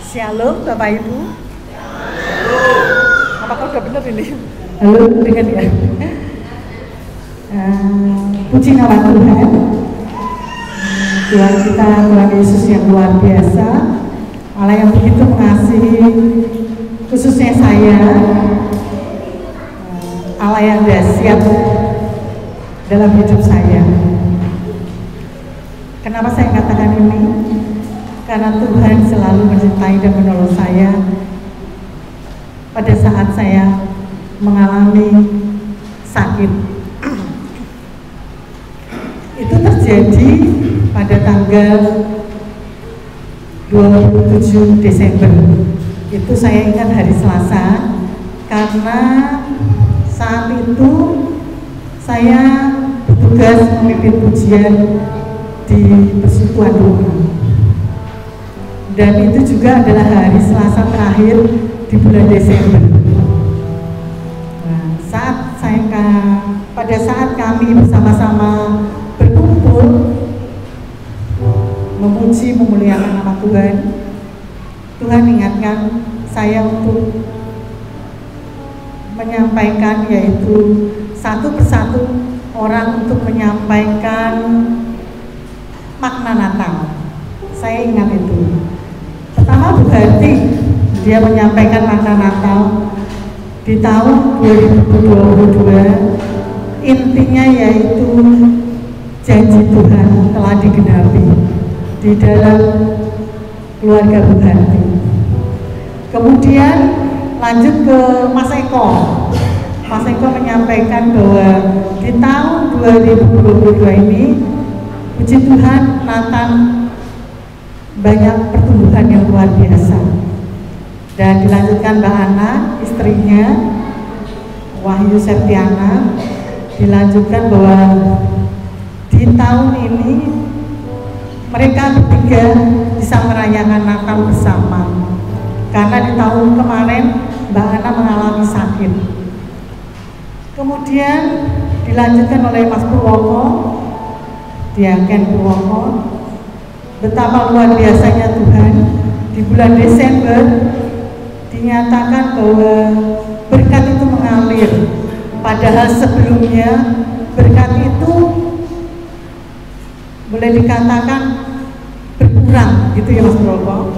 Shalom Bapak Ibu. Apakah udah benar ini? Halo, dengar ya. Puji nama Tuhan. Tuhan kita, Tuhan Yesus yang luar biasa, Allah yang begitu mengasihi, khususnya saya, Allah yang dahsyat dalam hidup saya. Kenapa saya katakan ini? Karena Tuhan selalu menyertai dan menolong saya pada saat saya mengalami sakit. Itu terjadi pada tanggal 27 Desember. Itu saya ingat hari Selasa, karena saat itu saya bertugas memimpin pujian di persekutuan rumah. Dan itu juga adalah hari Selasa terakhir di bulan Desember. Nah, pada saat kami bersama-sama berkumpul memuji, memuliakan nama Tuhan, Tuhan ingatkan saya untuk menyampaikan, yaitu satu persatu orang untuk menyampaikan makna Natal. Saya ingat itu. Pertama Bu Hati, dia menyampaikan makna Natal di tahun 2022. Intinya yaitu janji Tuhan telah digenapi di dalam keluarga Bu Hati. Kemudian lanjut ke Mas Eko. Mas Eko menyampaikan bahwa di tahun 2022 ini, puji Tuhan, Nathan banyak pertumbuhan yang luar biasa. Dan dilanjutkan Mbak Ana, istrinya Wahyu Septiana, dilanjutkan bahwa di tahun ini mereka bertiga bisa merayakan Natal bersama, karena di tahun kemarin Mbak Ana mengalami sakit. Kemudian dilanjutkan oleh Mas Purwoko, Diaken Purwoko, betapa luar biasanya Tuhan. Di bulan Desember dinyatakan bahwa berkat itu mengalir, padahal sebelumnya berkat itu boleh dikatakan berkurang gitu ya Mas Purwoko.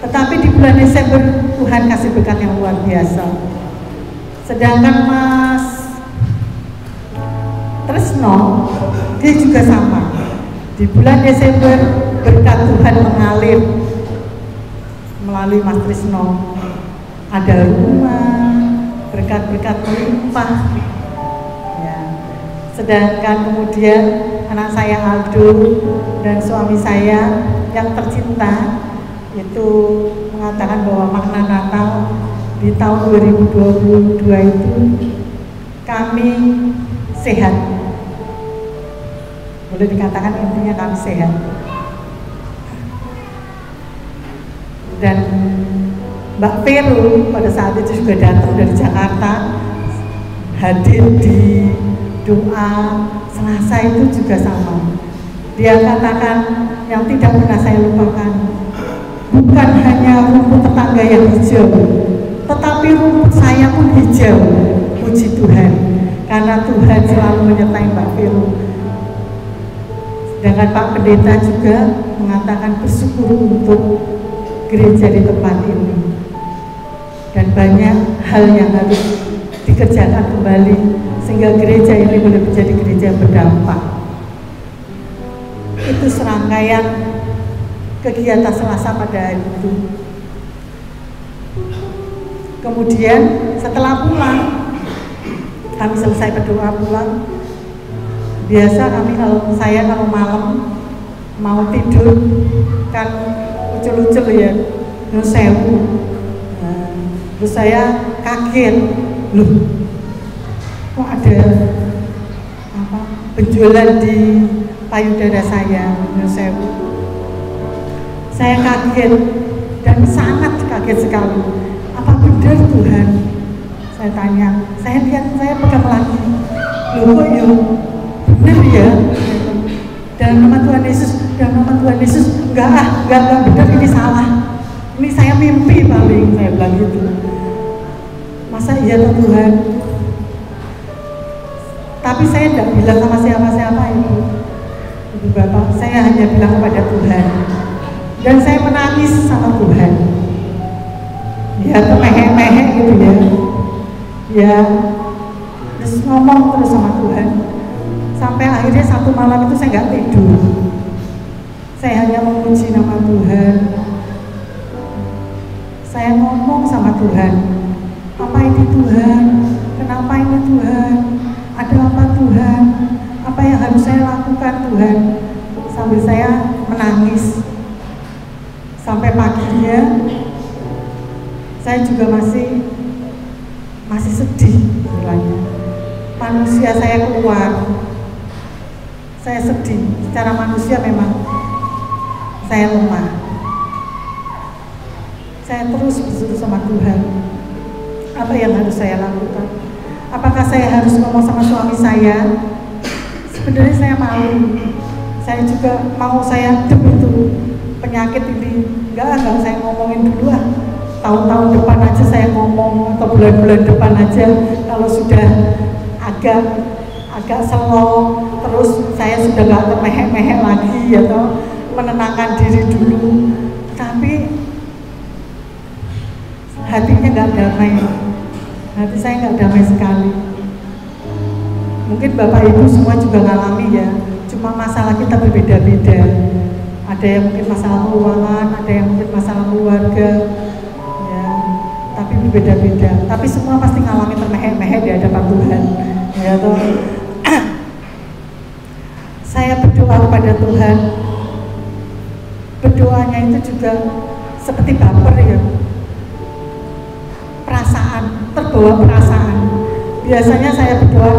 Tetapi di bulan Desember Tuhan kasih berkat yang luar biasa. Sedangkan Mas Tresno, dia juga sama. Di bulan Desember berkat Tuhan mengalir melalui Mas Tresno. Ada rumah, berkat-berkat melimpah. Ya. Sedangkan kemudian anak saya Aldo dan suami saya yang tercinta itu mengatakan bahwa makna Natal di tahun 2022 itu kami sehat. Boleh dikatakan intinya kami sehat. Dan Mbak Peru pada saat itu juga datang dari Jakarta, hadir di doa Selasa itu juga sama. Dia katakan yang tidak pernah saya lupakan, bukan hanya rumput tetangga yang hijau, tetapi rumput saya pun hijau. Puji Tuhan, karena Tuhan selalu menyertai Mbak Peru. Sedangkan Pak Pendeta juga mengatakan bersyukur untuk gereja di tempat ini, dan banyak hal yang harus dikerjakan kembali sehingga gereja ini boleh menjadi gereja yang berdampak. Itu serangkaian kegiatan Selasa pada hari itu. Kemudian setelah pulang, kami selesai berdoa pulang. Biasa kami kalau malam mau tidur kan ucul-ucul ya, nusewu. Terus saya kaget, loh kok ada benjolan di payudara saya, nusewu. Saya kaget dan sangat kaget sekali. Apa benar Tuhan? Saya tanya, saya lihat, saya pegang lagi. Loh kok ya benar ya? Dan nama Tuhan Yesus, enggak benar, ini salah. ini saya mimpi paling, saya bilang gitu. Masa iya toh Tuhan? Tapi saya tidak bilang sama siapa-siapa ibu bapak, saya hanya bilang kepada Tuhan. Dan saya menangis sama Tuhan. Ya termehek-mehek gitu ya. Ya terus ngomong terus sama Tuhan. Sampai akhirnya satu malam itu saya nggak tidur. Saya hanya memuji nama Tuhan. Saya ngomong sama Tuhan, apa ini Tuhan? Kenapa ini Tuhan? Ada apa Tuhan? Apa yang harus saya lakukan Tuhan? Sambil saya menangis. Sampai paginya saya juga masih sedih istilahnya. Manusia saya keluar. Saya sedih. Secara manusia memang saya lemah. Saya terus berseru sama Tuhan. Apa yang harus saya lakukan? Apakah saya harus ngomong sama suami saya? Sebenarnya saya malu. Saya juga mau saya itu penyakit ini. Enggak saya ngomongin dulu ah. Tahun-tahun depan aja saya ngomong, atau bulan-bulan depan aja. Kalau sudah agak slow, terus saya sudah nggak termehek-mehek lagi atau menenangkan diri dulu. Tapi hatinya nggak damai. Hati saya nggak damai sekali. Mungkin Bapak Ibu semua juga ngalami ya. Cuma masalah kita berbeda-beda. Ada yang mungkin masalah keuangan, ada yang mungkin masalah keluarga, ya. Tapi berbeda-beda. Tapi semua pasti ngalami termehek-mehek di hadapan Tuhan. Ya toh. Saya berdoa kepada Tuhan. Berdoanya itu juga seperti baper ya. Perasaan, terbawa perasaan. Biasanya saya berdoa,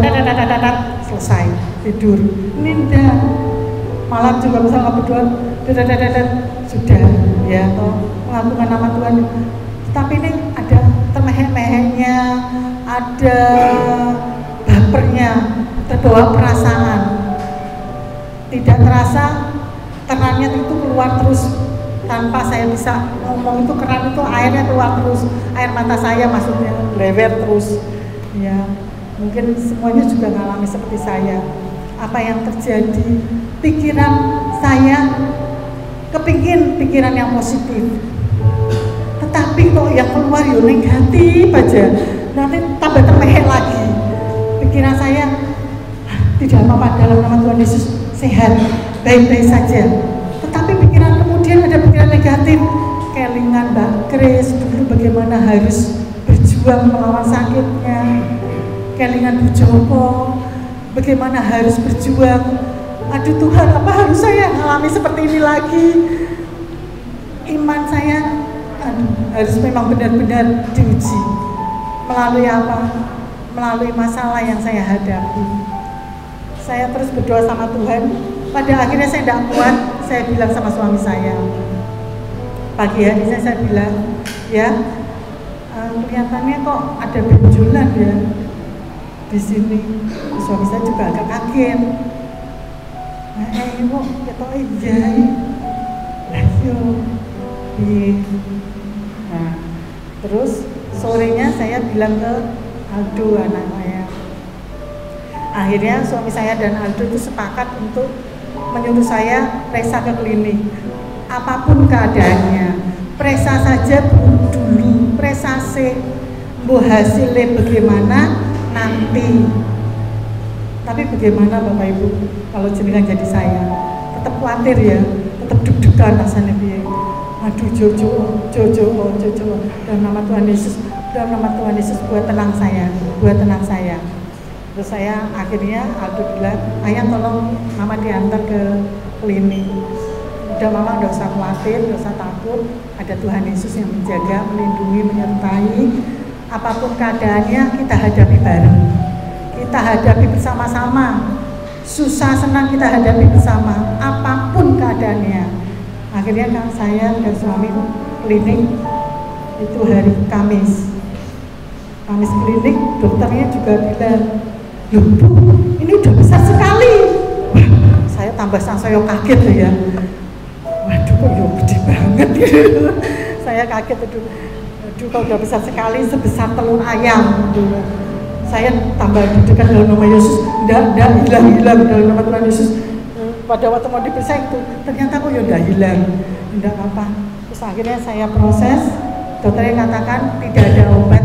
selesai, tidur. Ninda. Malam juga misalnya berdoa, sudah, ya, atau mengagungkan nama Tuhan. Tapi ini ada termehek-meheknya, ada bapernya, terbawa perasaan. Tidak terasa kerannya itu keluar terus tanpa saya bisa ngomong, itu keran itu airnya keluar terus, air mata saya maksudnya lewer terus. Ya, mungkin semuanya juga mengalami seperti saya. Apa yang terjadi? Pikiran saya kepingin pikiran yang positif, tetapi kok yang keluar ya negatif aja. Nanti tambah termehek lagi. Pikiran saya tidak apa-apa, dalam nama Tuhan Yesus sehat, baik-baik saja. Tetapi pikiran kemudian ada pikiran negatif. Kelingan Mbak Grace dulu bagaimana harus berjuang melawan sakitnya. Kelingan Bu Joko bagaimana harus berjuang. Aduh Tuhan, apa harus saya mengalami seperti ini lagi? Iman saya harus memang benar-benar diuji. Melalui apa? Melalui masalah yang saya hadapi. Saya terus berdoa sama Tuhan. Pada akhirnya saya tidak kuat, saya bilang sama suami saya. Pagi hari saya bilang, ya kelihatannya kok ada benjolan ya di sini. Suami saya juga agak kaget. Ibu, kita iya. Nah, terus sorenya saya bilang ke Aldo, anak saya. Akhirnya suami saya dan Aldo itu sepakat untuk menyuruh saya periksa ke klinik. Apapun keadaannya, periksa saja dulu, periksa hasilnya bagaimana nanti. Tapi bagaimana Bapak Ibu kalau jenengan jadi saya? Tetap khawatir ya, tetap deg-degan rasanya piye. Aduh Jojo. Dalam nama Tuhan Yesus, buat tenang saya. Terus saya akhirnya Aldo bilang, ayah tolong mama diantar ke klinik. Udah mama udah usah khawatir, udah usah takut. Ada Tuhan Yesus yang menjaga, melindungi, menyertai. Apapun keadaannya kita hadapi bareng. Kita hadapi bersama-sama. Susah senang kita hadapi bersama. Apapun keadaannya. Akhirnya kan saya dan suami klinik itu hari Kamis. Kamis klinik, dokternya juga bilang, loh Bu, ini udah besar sekali. Wah, saya tambah saya kaget tuh ya. Waduh kok ya gede banget gitu. Saya kaget, aduh kok udah besar sekali, sebesar telur ayam. Saya tambah dekat dalam nama Yesus, enggak hilang dalam nama Tuhan Yesus. Pada waktu mau diperiksa itu, ternyata kok ya udah hilang, enggak apa-apa. Terus akhirnya saya proses, dokternya katakan tidak ada obat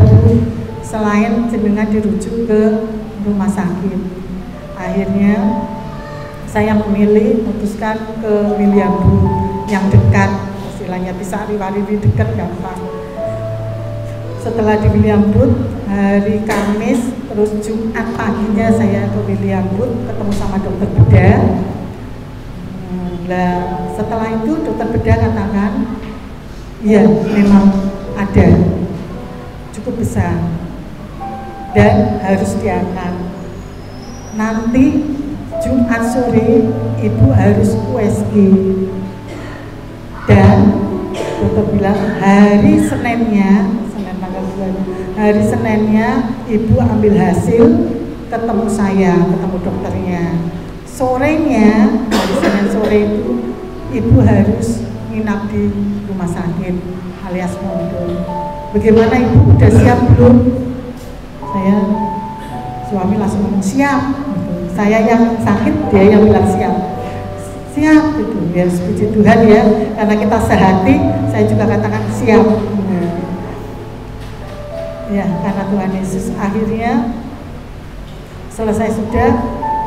selain jenengan dirujuk ke rumah sakit. Akhirnya saya memutuskan ke William Booth yang dekat, istilahnya bisa riwari dekat gampang. Setelah di William Booth, hari Kamis, terus Jumat paginya saya ke William Booth ketemu sama dokter bedah. Nah, setelah itu dokter bedah katakan, iya memang ada, cukup besar dan harus diangkat. Nanti Jumat sore ibu harus USG dan dokter bilang hari Seninnya, Senin tanggal 2, hari Seninnya ibu ambil hasil, ketemu saya, ketemu dokternya. Sorenya, hari Senin sore itu ibu harus nginap di rumah sakit alias mondok. Bagaimana ibu, udah siap belum? Saya, suami langsung ngomong siap. Saya yang sakit, dia yang bilang siap. Siap gitu, ya puji Tuhan ya, karena kita sehati, saya juga katakan siap. Ya, karena Tuhan Yesus akhirnya selesai sudah.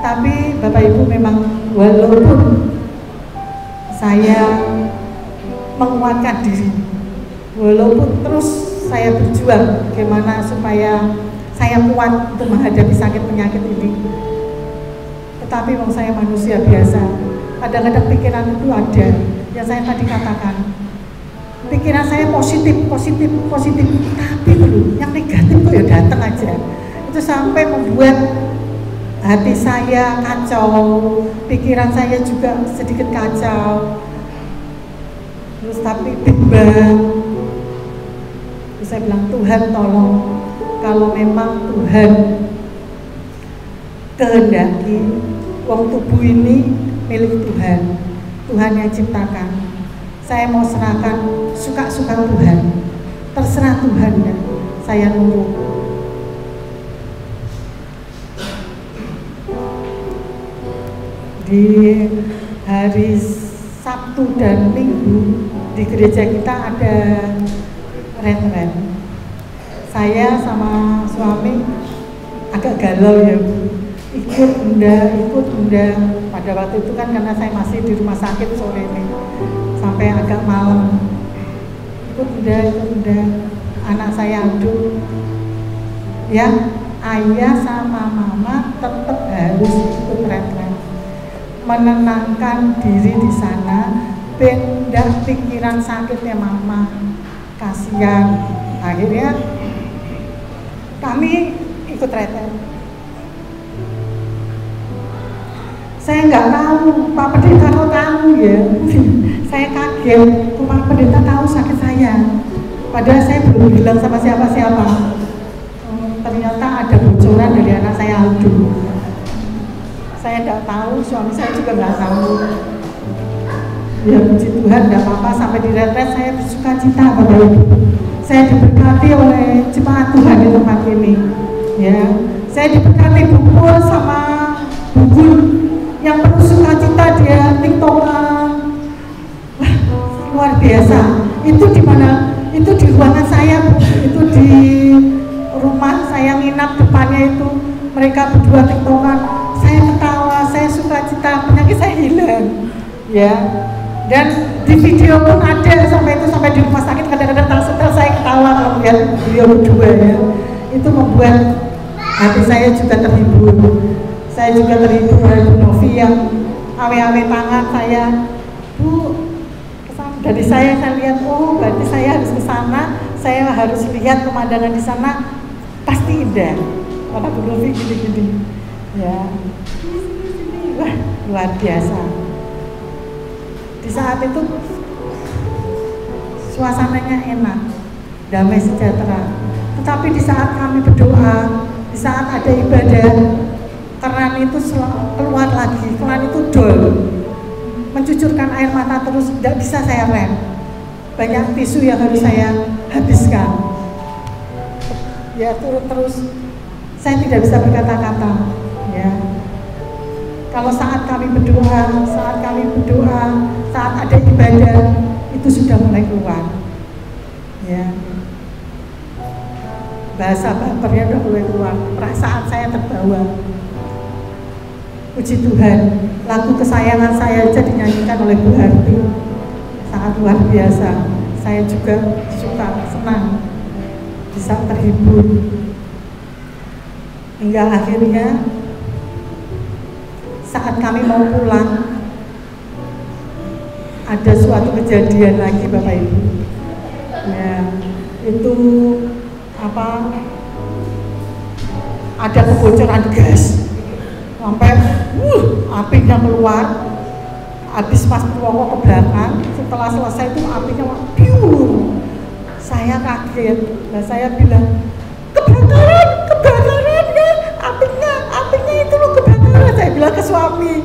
Tapi Bapak Ibu memang walaupun saya menguatkan diri, walaupun terus saya berjuang bagaimana supaya saya kuat untuk menghadapi sakit penyakit ini, tetapi saya manusia biasa. Kadang-kadang pikiran itu ada, yang saya tadi katakan. Pikiran saya positif, tapi belum. Yang negatif kok ya datang aja. Itu sampai membuat hati saya kacau, pikiran saya juga sedikit kacau. Terus tapi bimbang. Terus saya bilang, Tuhan tolong, kalau memang Tuhan kehendaki, wong tubuh ini milik Tuhan, Tuhan yang ciptakan. Saya mau serahkan suka-suka Tuhan, terserah Tuhan ya, saya nurut. Di hari Sabtu dan Minggu di gereja kita ada retret. Saya sama suami agak galau ya, ikut enggak. Pada waktu itu kan karena saya masih di rumah sakit sore ini sampai agak malam. Ikut enggak. Anak saya aduk, ya ayah sama mama tetap harus ikut retret, menenangkan diri di sana, benda pikiran sakitnya mama, kasihan. Akhirnya kami ikut retret. Saya nggak tahu, Pak Pendeta kok tahu ya. Saya kaget, Pak Pendeta tahu sakit saya. Padahal saya belum bilang sama siapa-siapa. Ternyata ada bocoran dari anak saya Aldo. Saya tidak tahu, suami saya juga nggak tahu. Ya puji Tuhan, tidak apa-apa, sampai di retret saya bersuka cita Bapak Ibu. Saya diberkati oleh jemaat Tuhan di tempat ini. Ya, saya diberkati bubur sama bubur yang penuh sukacita, dia tiktokan. Wah, luar biasa. Itu di mana? Itu di ruangan saya, itu di rumah saya nginap, depannya itu mereka berdua tiktokan. Saya ketawa, saya sukacita, penyakit saya hilang, ya. Dan di video pun ada sampai di rumah sakit, kadang-kadang setel saya ketawa kalau melihat beliau berdua ya. Itu membuat hati saya juga terhibur. Saya juga terhibur oleh Bu Novi yang awe-awe tangan saya, Bu, dari saya lihat, oh berarti saya harus ke sana, saya harus lihat pemandangan di sana, pasti indah. Kata Bu Novi gini-gini, ya. Wah, luar biasa. Di saat itu suasananya enak, damai sejahtera. Tetapi di saat kami berdoa, di saat ada ibadah, keran itu keluar lagi, keran itu dol, mencucurkan air mata terus, tidak bisa saya rem. banyak tisu yang harus saya habiskan. Ya turun terus, saya tidak bisa berkata-kata. Ya, kalau saat kami berdoa, saat ada ibadah, itu sudah mulai keluar. Ya, bahasa bapernya udah mulai keluar, perasaan saya terbawa. Puji Tuhan, lagu kesayangan saya aja dinyanyikan oleh Bu Harti, sangat luar biasa. Saya juga suka, senang, bisa terhibur. Hingga akhirnya saat kami mau pulang, ada suatu kejadian lagi Bapak Ibu. Ya, itu ada kebocoran gas sampai apinya keluar. Habis Mas Purwoko ke belakang, setelah selesai itu apinya piur. Saya kaget, nah saya bilang kebakaran ya, apinya itu loh kebakaran. Saya bilang ke suami,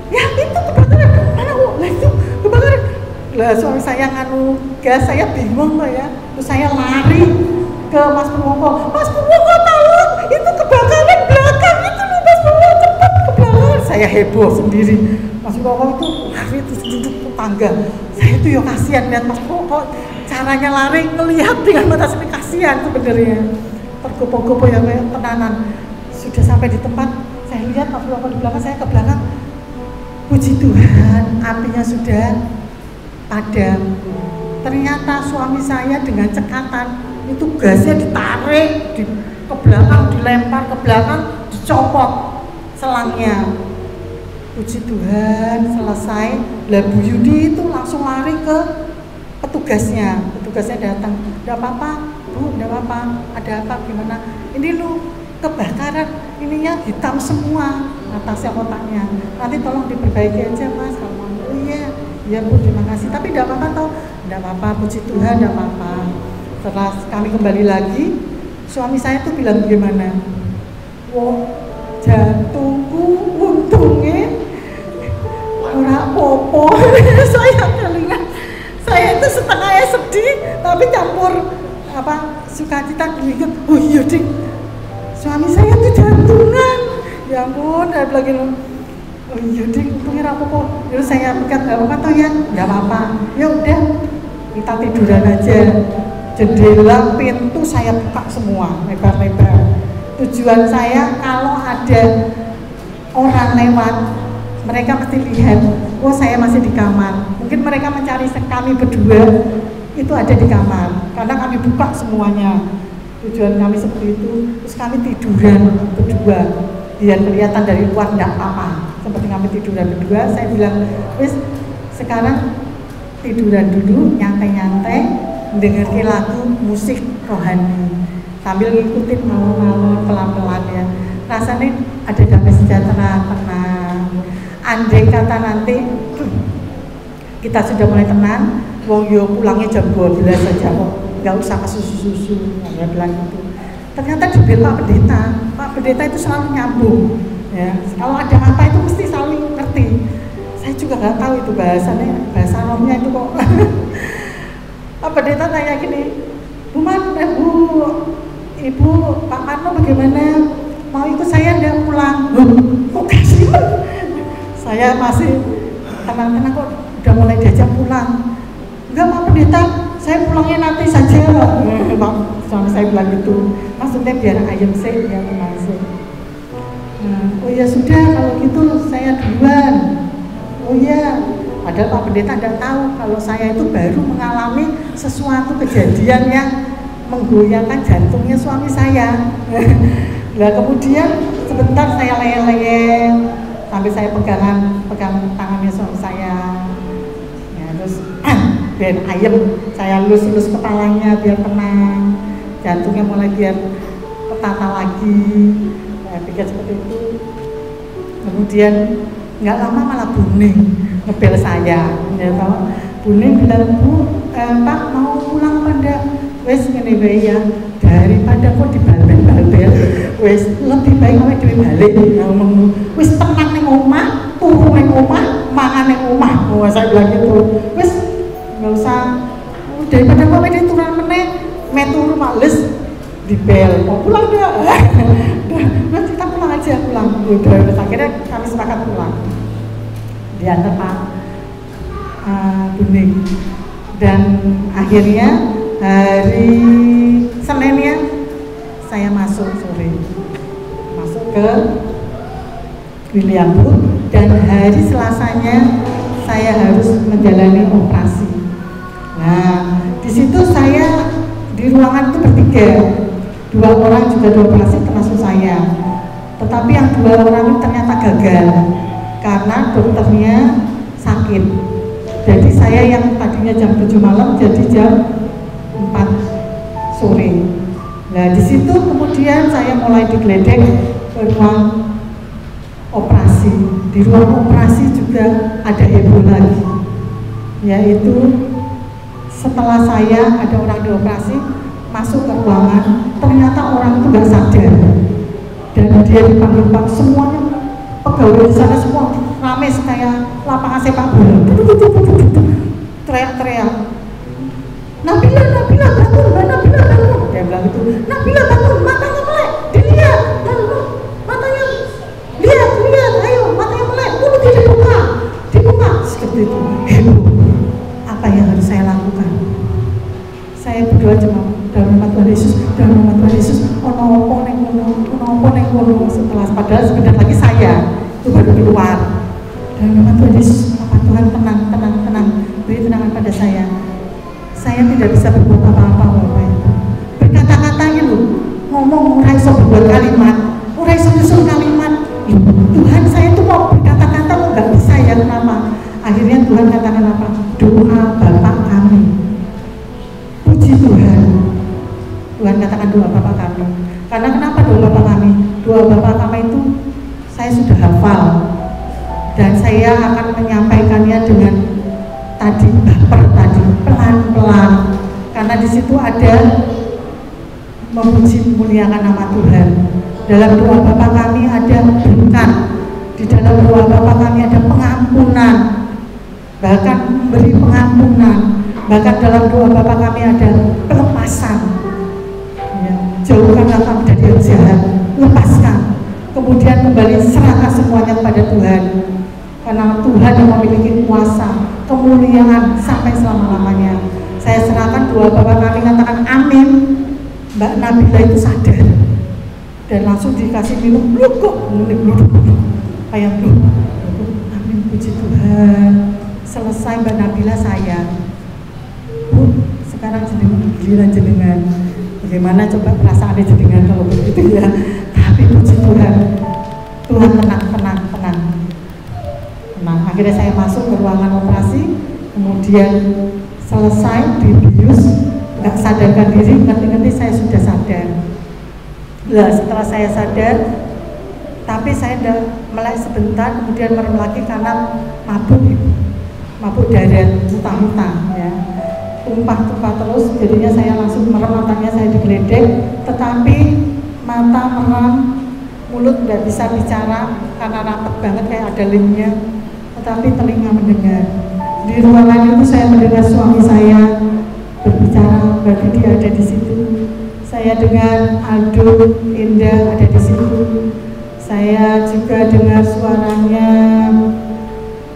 ya itu kebakaran, mana kok? Nah itu kebakaran. Lah suami saya nganu gas, saya bingung loh ya. Terus saya lari ke Mas Purwoko tolong, itu kebakaran belakang itu loh Mas Purwoko, cepat ke belakang. Saya heboh sendiri. Mas Purwoko itu lari terus duduk ke tangga. Saya itu ya kasihan lihat Mas Purwoko caranya lari, ngelihat dengan mata sendiri, kasihan sebenarnya. Tergopoh-gopoh ya kayak tenanan. Sudah sampai di tempat, saya lihat Mas Purwoko di belakang, saya ke belakang. Puji Tuhan, apinya sudah padam. Ternyata suami saya dengan cekatan itu gasnya ditarik ke belakang, dilempar ke belakang, dicopot selangnya. Puji Tuhan, selesai. Lah Bu Yudi itu langsung lari ke petugasnya datang. Tidak apa-apa Bu, tidak apa-apa, ada apa, gimana? Ini lu kebakaran, ininya hitam semua atasnya kotaknya, nanti tolong diperbaiki aja Mas. Oh iya Bu, terima kasih, tapi tidak apa-apa toh. Tidak apa-apa, puji Tuhan, tidak apa-apa. Setelah kami kembali lagi, suami saya tuh bilang gimana? Wah, jantungku untungnya ora popo. Saya itu setengahnya sedih tapi campur sukacita dikit. Oh iya Dik, suami saya tuh jantungan. Ya ampun, saya bilang oh iya Dik, untungnya ora popo. Terus saya pegat, enggak apa-apa toh ya? Enggak apa-apa. Ya udah, kita tiduran aja. Jendela, pintu saya buka semua lebar-lebar. Tujuan saya kalau ada orang lewat, mereka mesti lihat, oh saya masih di kamar. Mungkin mereka mencari kami berdua, itu ada di kamar, karena kami buka semuanya. Tujuan kami seperti itu. Terus kami tiduran berdua, biar kelihatan dari luar tidak apa-apa. Seperti kami tiduran berdua, saya bilang, wis sekarang tiduran dulu, nyantai-nyantai, dengerin lagu musik rohani sambil ngikutin mau pelan-pelan ya. Rasanya ada damai sejahtera, tenang. Andai kata nanti kita sudah mulai tenang, wong yo pulangnya jam 12 saja kok, nggak usah ke susu-susu, ya bilang gitu. Ternyata dibel Pak Pendeta itu selalu nyambung ya. Kalau ada apa itu mesti selalu ngerti. Saya juga nggak tahu itu bahasa Romnya itu kok. Pak Pendeta tanya gini, Ibu Pak Marno bagaimana? Mau ikut saya nggak pulang? Kok kasih? Saya masih tenang-tenang kok udah mulai diajak pulang. Enggak Pak Pendeta, saya pulangnya nanti saja. Suami saya bilang gitu. Maksudnya biar ayam sih, biar tenang sih. Oh ya sudah, kalau gitu saya duluan. Oh iya, padahal Pak Pendeta tidak tahu kalau saya itu baru mengalami sesuatu kejadian yang menggoyangkan jantungnya suami saya. Nah kemudian sebentar saya leyeh-leyeh sampai saya pegang tangannya suami saya. Ya, terus biar ayam saya lus-lus kepalanya biar tenang, jantungnya mulai biar tertata lagi. Saya pikir seperti itu. Kemudian nggak lama malah Buning ngebel saya, ya toh. Buning bilang, Bu, Pak mau pulang pada wes ngene wae ya, daripada kok dibal-bal, wes lebih baik kowe dhewe balik ngomong. Wis tenang ning omah, turu ning omah, mangan ning omah. Oh, saya bilang gitu. Wes enggak usah bel, mau pulang enggak? Udah kita pulang aja, pulang. Udah akhirnya kami sepakat pulang. Diantar Pak Buning. Dan akhirnya hari Seninnya saya masuk sore, masuk ke William Booth, dan hari Selasanya saya harus menjalani operasi. Nah, di situ saya di ruangan itu bertiga, 2 orang juga dioperasi termasuk saya. Tetapi yang 2 orang itu ternyata gagal karena dokternya sakit. Jadi saya yang tadinya jam 7 malam jadi jam 4 sore. Nah, di situ kemudian saya mulai digledek ke ruang operasi. Di ruang operasi juga ada heboh lagi, yaitu setelah saya ada orang dioperasi masuk ke ruangan, ternyata orang itu nggak sadar dan dia dipanggil-panggil, semuanya pegawai di sana semua rame kayak lapangan sepak bola, teriak-teriak, Nabila bangun, Mbak Nabila bangun, dia bilang itu, Nabila bangun, matanya melek, dilihat, matanya lihat, ayo matanya melek, mulutnya dibuka, seperti itu. Apa yang harus saya lakukan? Saya berdoa cuma dalam nama Tuhan Yesus, ono neng kono. Setelah padahal sebentar lagi saya itu baru keluar. Dalam nama Tuhan Yesus, apa Tuhan tenang, beri tenangan pada saya. Saya tidak bisa berbuat apa-apa, Bapak itu. Berkata-katanya loh, ngomong ora iso berbuat kalimat, ora iso nyusun kalimat. Tuhan, saya tuh mau berkata-kata kok nggak bisa ya, kenapa? Akhirnya Tuhan katakan apa? Doa Bapak kami. Puji Tuhan. Tuhan katakan doa Bapak kami. Karena kenapa doa Bapak kami? Doa Bapak kami itu saya sudah hafal dan saya akan menyampaikannya dengan tadi pelan-pelan. Karena di situ ada memuji memuliakan nama Tuhan. Dalam doa Bapa kami ada berkat, di dalam doa Bapa kami ada pengampunan, bahkan memberi pengampunan, bahkan dalam doa Bapa kami ada pelepasan. Ya, jauhkanlah kami dari yang jahat, lepaskan, kemudian kembali serahkan semuanya kepada Tuhan, karena Tuhan yang memiliki kuasa, kemuliaan sampai selama-lamanya. Saya serahkan doa Bapa kami, katakan amin. Mbak Nabila itu sadar dan langsung dikasih minum bluk, kayak bluk. Amin, puji Tuhan. Selesai Mbak Nabila, saya sekarang giliran jenengan. Bagaimana coba perasaan jenengan kalau begitu ya? Tapi puji Tuhan, Tuhan tenang. Akhirnya saya masuk ke ruangan operasi, kemudian selesai dibius, nggak sadarkan diri, ngerti-ngerti saya sudah sadar. Nah, setelah saya sadar, tapi saya udah melek sebentar, kemudian merem lagi karena mabuk darah, muntah-muntah ya, tumpah terus, jadinya saya langsung merem, matanya saya digledek, tetapi mata merem, mulut nggak bisa bicara karena rapet banget kayak ada lemnya, tetapi telinga mendengar. Di ruangan itu saya mendengar suami saya berbicara, berarti dia ada di situ. Saya dengar Aldo, Indah ada di situ. Saya juga dengar suaranya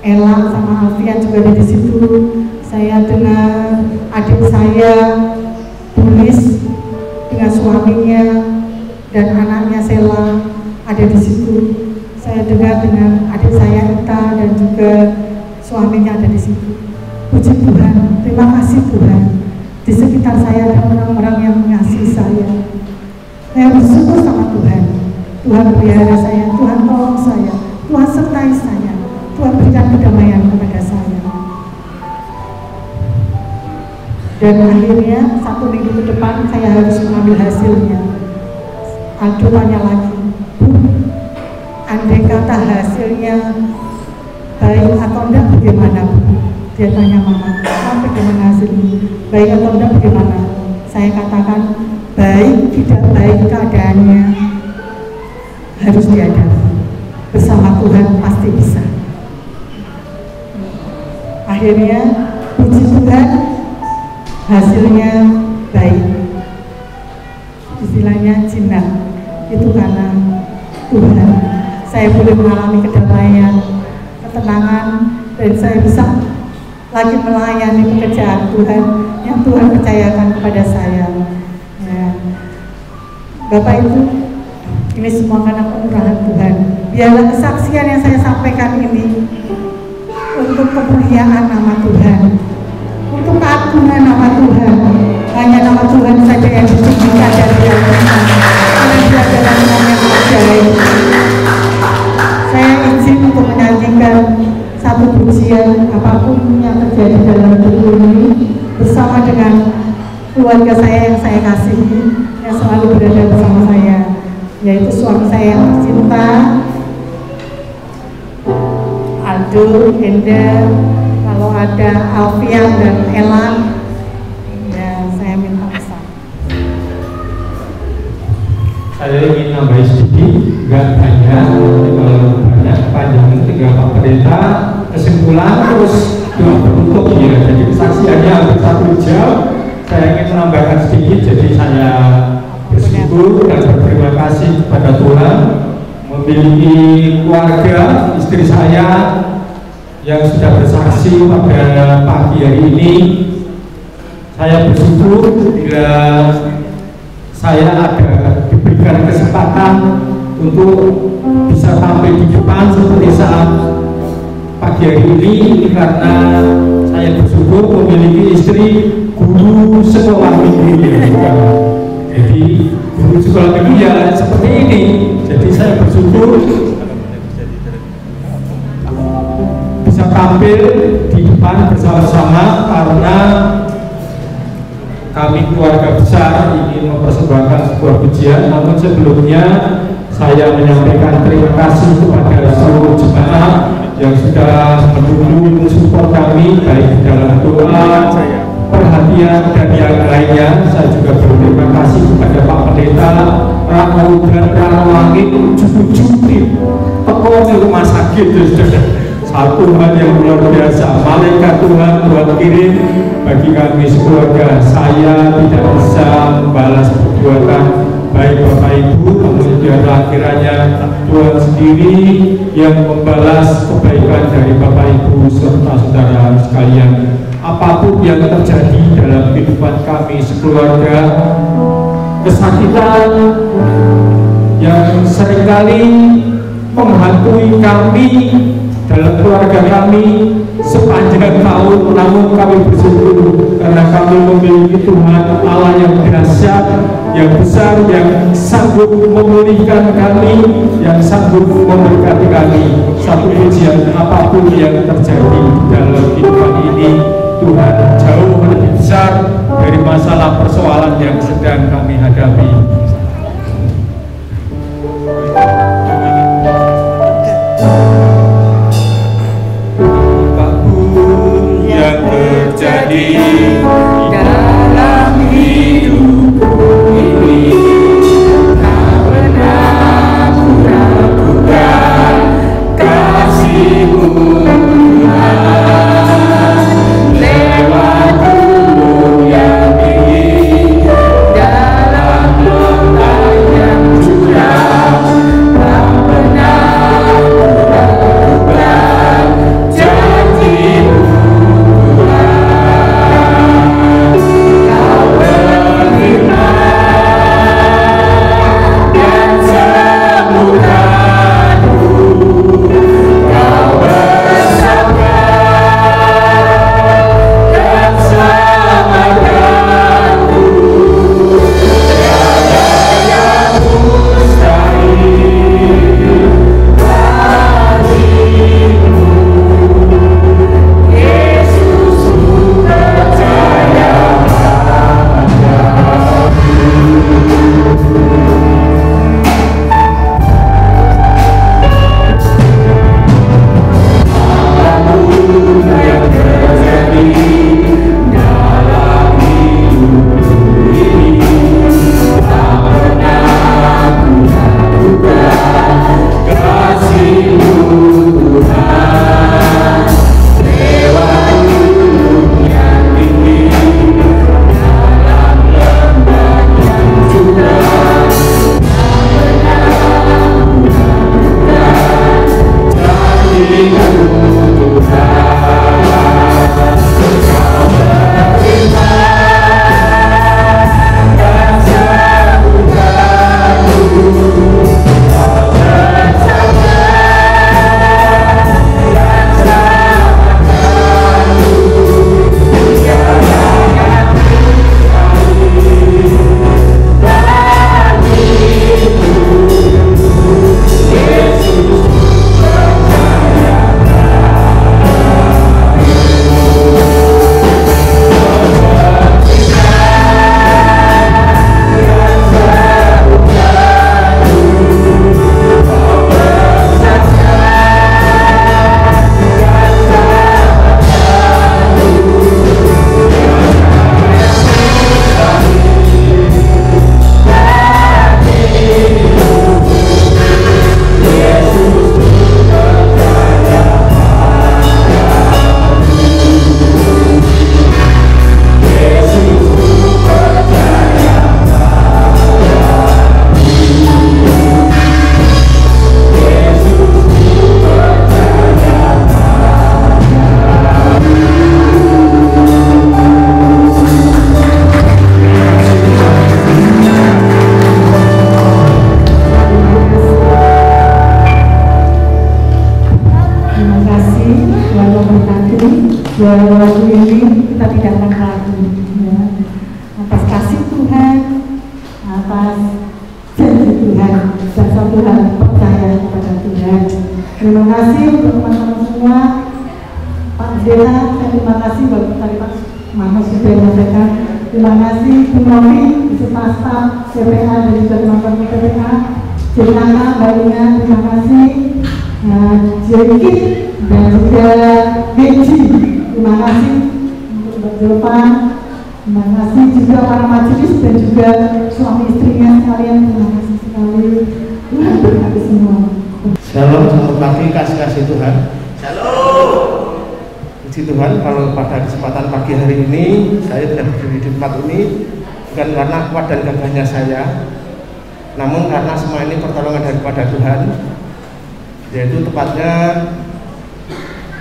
Ella sama Alfian juga ada di situ. Saya dengar adik saya Tulis dengan suaminya dan anaknya Sela ada di situ. Saya dengar dengan adik saya Ita dan juga suaminya ada di situ. Puji Tuhan, terima kasih Tuhan. Di sekitar saya ada orang-orang yang mengasihi saya. Saya bersyukur sama Tuhan. Tuhan pelihara saya, Tuhan tolong saya, Tuhan sertai saya, Tuhan berikan kedamaian kepada saya. Dan akhirnya 1 minggu ke depan saya harus mengambil hasilnya. Aldo tanya lagi, Bu, andai kata hasilnya baik atau enggak bagaimana Bu? Dia tanya Mama, bagaimana hasilnya? Baik atau enggak bagaimana? Saya katakan, baik tidak baik keadaannya harus dihadapi. Bersama Tuhan pasti bisa. Akhirnya, puji Tuhan, hasilnya baik. istilahnya jinak. Itu karena Tuhan. Saya boleh mengalami kedamaian, ketenangan, dan saya bisa lagi melayani pekerjaan Tuhan yang Tuhan percayakan kepada saya. Ya. Bapak Ibu, ini semua karena kemurahan Tuhan. Biarlah kesaksian yang saya sampaikan ini untuk kemuliaan nama Tuhan, untuk keagungan nama Tuhan. Hanya nama Tuhan saja yang ditinggikan dan diagungkan, karena Dia adalah nama yang ajaib. Saya izin untuk menyanyikan satu pujian apapun yang terjadi dalam hidup ini bersama dengan keluarga saya yang saya kasihi, yang selalu berada bersama saya, yaitu suami saya yang tercinta, Aldo, Enda, kalau ada Alfian dan Elan, ya saya minta pesan. Saya ingin nambahin sedikit, nggak banyak, kalau banyak panjang tinggal Pak Pendeta, kesimpulan terus doa penutup ya. Jadi kesaksiannya hampir 1 jam. Saya ingin menambahkan sedikit, jadi saya bersyukur dan berterima kasih kepada Tuhan memiliki keluarga, istri saya yang sudah bersaksi pada pagi hari ini. Saya bersyukur bila saya ada diberikan kesempatan untuk bisa tampil di depan seperti saat pagi hari ini karena saya bersyukur memiliki istri guru sekolah minggu ya. Jadi guru sekolah minggu ya seperti ini. Jadi saya bersyukur bisa tampil di depan bersama-sama karena kami keluarga besar ingin mempersembahkan sebuah pujian. Namun sebelumnya saya menyampaikan terima kasih kepada seluruh jemaat yang sudah mendukung support kami baik dalam doa, perhatian dan yang lainnya. Saya juga berterima kasih kepada Pak Pendeta Rano dan Rano Langit ujung-ujung teko di rumah sakit. Satu hal yang luar biasa, malaikat Tuhan kirim bagi kami sekeluarga. Saya tidak bisa membalas perbuatan baik Bapak Ibu, namun biarlah kiranya Tuhan sendiri yang membalas kebaikan dari Bapak Ibu serta saudara sekalian. Apapun yang terjadi dalam kehidupan kami sekeluarga, kesakitan yang seringkali menghantui kami dalam keluarga kami sepanjang tahun, namun kami bersyukur karena kami memiliki Tuhan Allah yang dahsyat, yang besar, yang sanggup memulihkan kami, yang sanggup memberkati kami. Satu pujian, apapun yang terjadi dalam kehidupan ini, Tuhan jauh lebih besar dari masalah persoalan yang sedang kami hadapi. Apapun yang terjadi dalam hidupku ini, tak pernah ku ragukan kasih-Mu Tuhan. Lewat gunung yang tinggi, dalam lautan yang curam, tak pernah ku ragukan janji-Mu Tuhan. dua lagu ini kita tidak akan ragu ya. Atas kasih Tuhan, atas janji Tuhan, dan satu hal percaya kepada Tuhan. Terima kasih untuk teman-teman semua. Pak Pendeta, terima kasih bagi tadi Pak Mama sudah menyampaikan. Terima kasih Bu Novi, beserta staf CPA dan juga teman-teman CPA. Jenaka, Mbak Ina, terima kasih. Jeki dan juga Geji, terima kasih untuk Mbak Jopan. Terima kasih juga para majelis dan juga suami istrinya sekalian. Terima kasih sekali. Tuhan berkati semua. Shalom, selamat pagi, kasih Tuhan. Shalom. Puji Tuhan, kalau pada kesempatan pagi hari ini saya tidak berdiri di tempat ini bukan karena kuat dan gagahnya saya, namun karena semua ini pertolongan daripada Tuhan. Yaitu tepatnya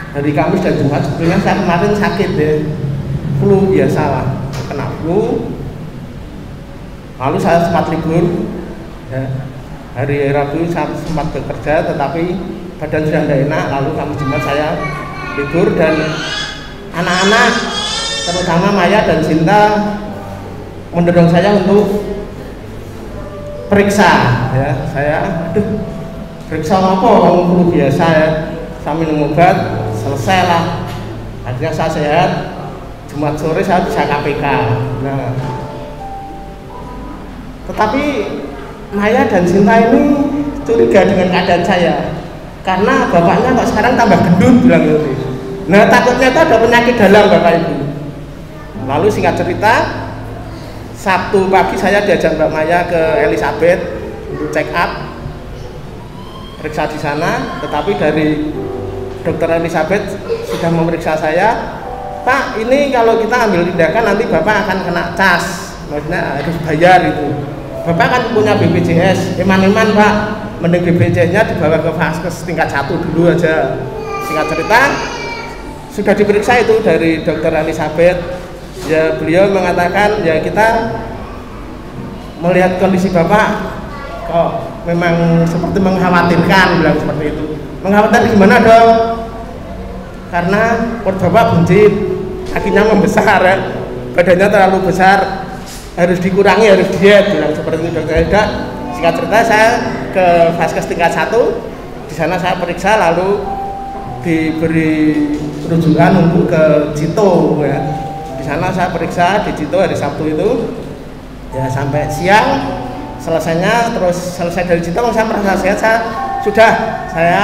hari Kamis dan Jumat. Sebetulnya saya kemarin sakit ya, flu biasa lah, kena flu. Lalu saya sempat libur ya. Hari Rabu saya sempat bekerja, tetapi badan sudah tidak enak. Lalu Kamis Jumat saya libur, dan anak-anak terutama Maya dan Cinta mendorong saya untuk periksa ya. Saya periksa apa, flu biasa ya, saya minum obat, selesai lah. Akhirnya saya sehat. Jumat sore saya bisa KPK. Nah, tetapi Maya dan Cinta ini curiga dengan keadaan saya, karena bapaknya kok sekarang tambah gendut, bilang gitu. Nah, takutnya itu ada penyakit dalam Bapak Ibu. Lalu singkat cerita, Sabtu pagi saya diajak Mbak Maya ke Elizabeth untuk check up, periksa di sana. Tetapi dari dokter Elizabeth sudah memeriksa saya, Pak, ini kalau kita ambil tindakan nanti Bapak akan kena cas, maksudnya harus bayar itu. Bapak kan punya BPJS, eman-eman Pak, mending BPJS-nya dibawa ke vaskes tingkat 1 dulu aja. Singkat cerita, sudah diperiksa itu dari dokter Elizabeth. Ya, beliau mengatakan ya kita melihat kondisi Bapak kok memang seperti mengkhawatirkan, bilang seperti itu. Mengkhawatirkan gimana dong? Karena perut Bapak buncit, kakinya membesar ya, badannya terlalu besar, harus dikurangi, harus diet, bilang seperti itu dokter Eda. Singkat cerita saya ke vaskes tingkat 1, di sana saya periksa, lalu diberi rujukan untuk ke Cito ya. Di sana saya periksa di Cito hari Sabtu itu ya, sampai siang selesainya. Terus selesai dari Cito saya merasa sehat, saya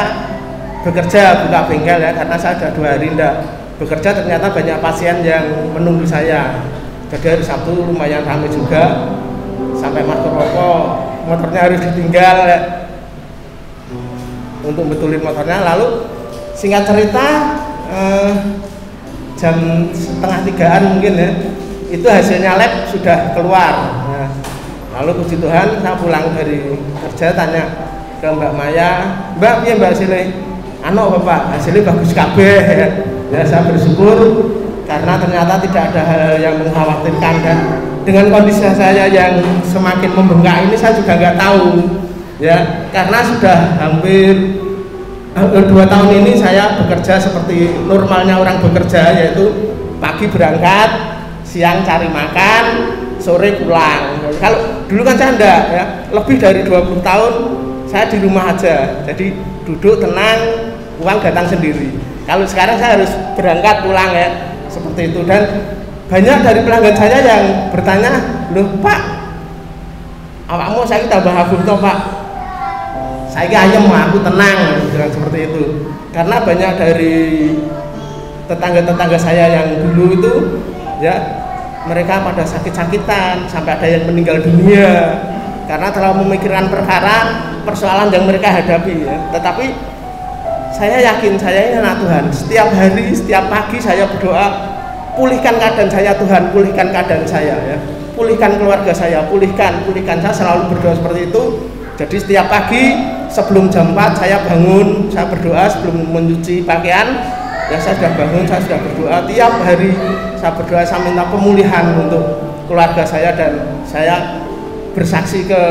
bekerja buka bengkel ya, karena saya sudah 2 hari tidak bekerja. Ternyata banyak pasien yang menunggu saya. Jadi hari Sabtu lumayan ramai juga, sampai Mas Roko motornya harus ditinggal ya, untuk betulin motornya. Lalu singkat cerita jam 2:30 mungkin ya, itu hasilnya lab sudah keluar. Nah, lalu puji Tuhan saya pulang dari kerja, tanya ke Mbak Maya, Mbak, ya Mbak hasilnya Bapak, hasilnya bagus kabeh ya. Ya, saya bersyukur karena ternyata tidak ada hal yang mengkhawatirkan, dan dengan kondisi saya yang semakin membengkak ini saya juga nggak tahu ya, karena sudah hampir 2 tahun ini saya bekerja seperti normalnya orang bekerja, yaitu pagi berangkat, siang cari makan, sore pulang. Kalau dulu kan saya enggak ya, lebih dari 20 tahun saya di rumah aja, jadi duduk tenang, uang datang sendiri. Kalau sekarang saya harus berangkat pulang ya, seperti itu. Dan banyak dari pelanggan saya yang bertanya, loh Pak, awakmu saya tambah habis toh Pak, saya ayam aku tenang, bilang seperti itu. Karena banyak dari tetangga-tetangga saya yang dulu itu ya, mereka pada sakit-sakitan, sampai ada yang meninggal dunia karena terlalu memikirkan persoalan yang mereka hadapi ya. Tetapi saya yakin, saya ini anak Tuhan, setiap hari, setiap pagi saya berdoa, pulihkan keadaan saya Tuhan, pulihkan keadaan saya ya, pulihkan keluarga saya, pulihkan, saya selalu berdoa seperti itu. Jadi setiap pagi sebelum jam 4 saya bangun, saya berdoa sebelum mencuci pakaian ya, saya sudah bangun, saya sudah berdoa. Tiap hari saya berdoa, saya minta pemulihan untuk keluarga saya, dan saya bersaksi ke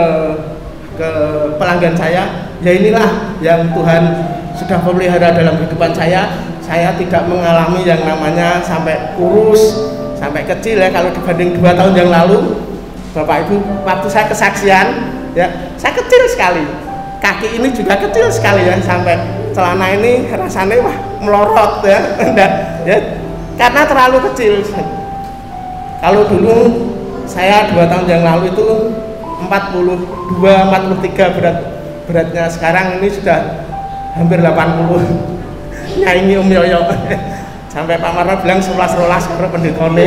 pelanggan saya, ya inilah yang Tuhan sudah memelihara dalam kehidupan saya saya tidak mengalami yang namanya sampai kurus, sampai kecil ya. Kalau dibanding 2 tahun yang lalu, Bapak Ibu, waktu saya kesaksian ya, saya kecil sekali, kaki ini juga kecil sekali ya, sampai celana ini rasanya wah melorot ya, ya karena terlalu kecil. Kalau dulu saya 2 tahun yang lalu itu 43 beratnya, sekarang ini sudah hampir 80. Nyanyi Om Yoyo sampai Pak Marno bilang 11-12 karena pendetone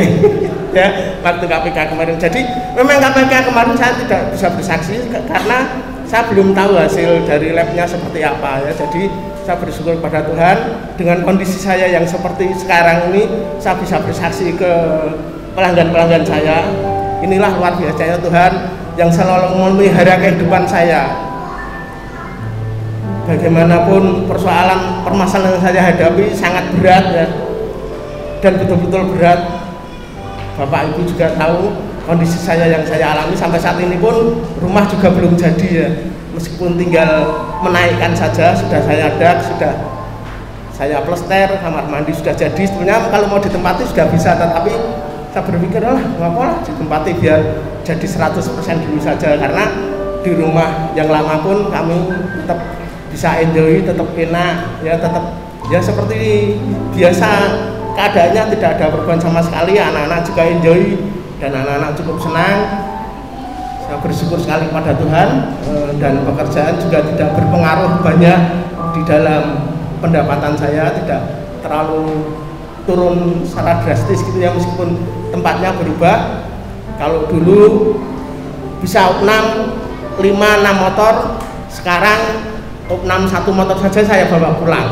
ya waktu KPK kemarin. Jadi memang KPK kemarin saya tidak bisa bersaksi karena saya belum tahu hasil dari labnya seperti apa ya. Jadi saya bersyukur pada Tuhan dengan kondisi saya yang seperti sekarang ini, saya bisa bersaksi ke pelanggan-pelanggan saya. Inilah luar biasanya Tuhan yang selalu memelihara kehidupan saya. Bagaimanapun permasalahan yang saya hadapi sangat berat ya, dan betul-betul berat. Bapak Ibu juga tahu kondisi saya yang saya alami sampai saat ini pun rumah juga belum jadi ya, meskipun tinggal menaikkan saja. Sudah saya adak, sudah saya plester, kamar mandi sudah jadi. Sebenarnya kalau mau ditempati sudah bisa, tetapi saya berpikir nggak apa-apa ditempati biar jadi 100% dulu saja, karena di rumah yang lama pun kami tetap bisa enjoy, tetap enak ya, tetap ya seperti biasa keadaannya, tidak ada perubahan sama sekali. Anak-anak juga enjoy dan anak-anak cukup senang. Saya bersyukur sekali pada Tuhan, dan pekerjaan juga tidak berpengaruh banyak di dalam pendapatan saya, tidak terlalu turun secara drastis gitu ya, meskipun tempatnya berubah. Kalau dulu bisa 5-6 motor, sekarang 6 1 motor saja saya bawa pulang.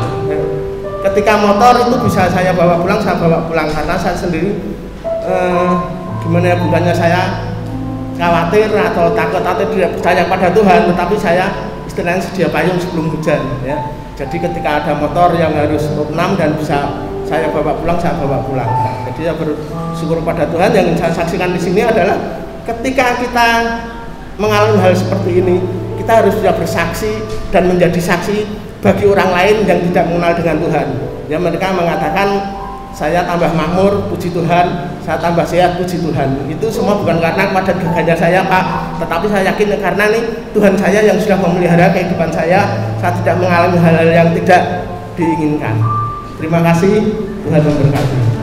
Ketika motor itu bisa saya bawa pulang, saya bawa pulang karena saya sendiri gimana ya, bukannya saya khawatir atau takut atau tidak percaya pada Tuhan, tetapi saya istilahnya sedia payung sebelum hujan ya. Jadi ketika ada motor yang harus 6 dan bisa saya bawa pulang, saya bawa pulang. Jadi saya bersyukur pada Tuhan. Yang saya saksikan di sini adalah ketika kita mengalami hal seperti ini, kita harus bisa bersaksi dan menjadi saksi bagi orang lain yang tidak mengenal dengan Tuhan. Ya, mereka mengatakan saya tambah makmur, puji Tuhan, saya tambah sehat, puji Tuhan. Itu semua bukan karena kepada gagahnya saya Pak, tetapi saya yakin karena nih Tuhan saya yang sudah memelihara kehidupan saya tidak mengalami hal-hal yang tidak diinginkan. Terima kasih, Tuhan memberkati.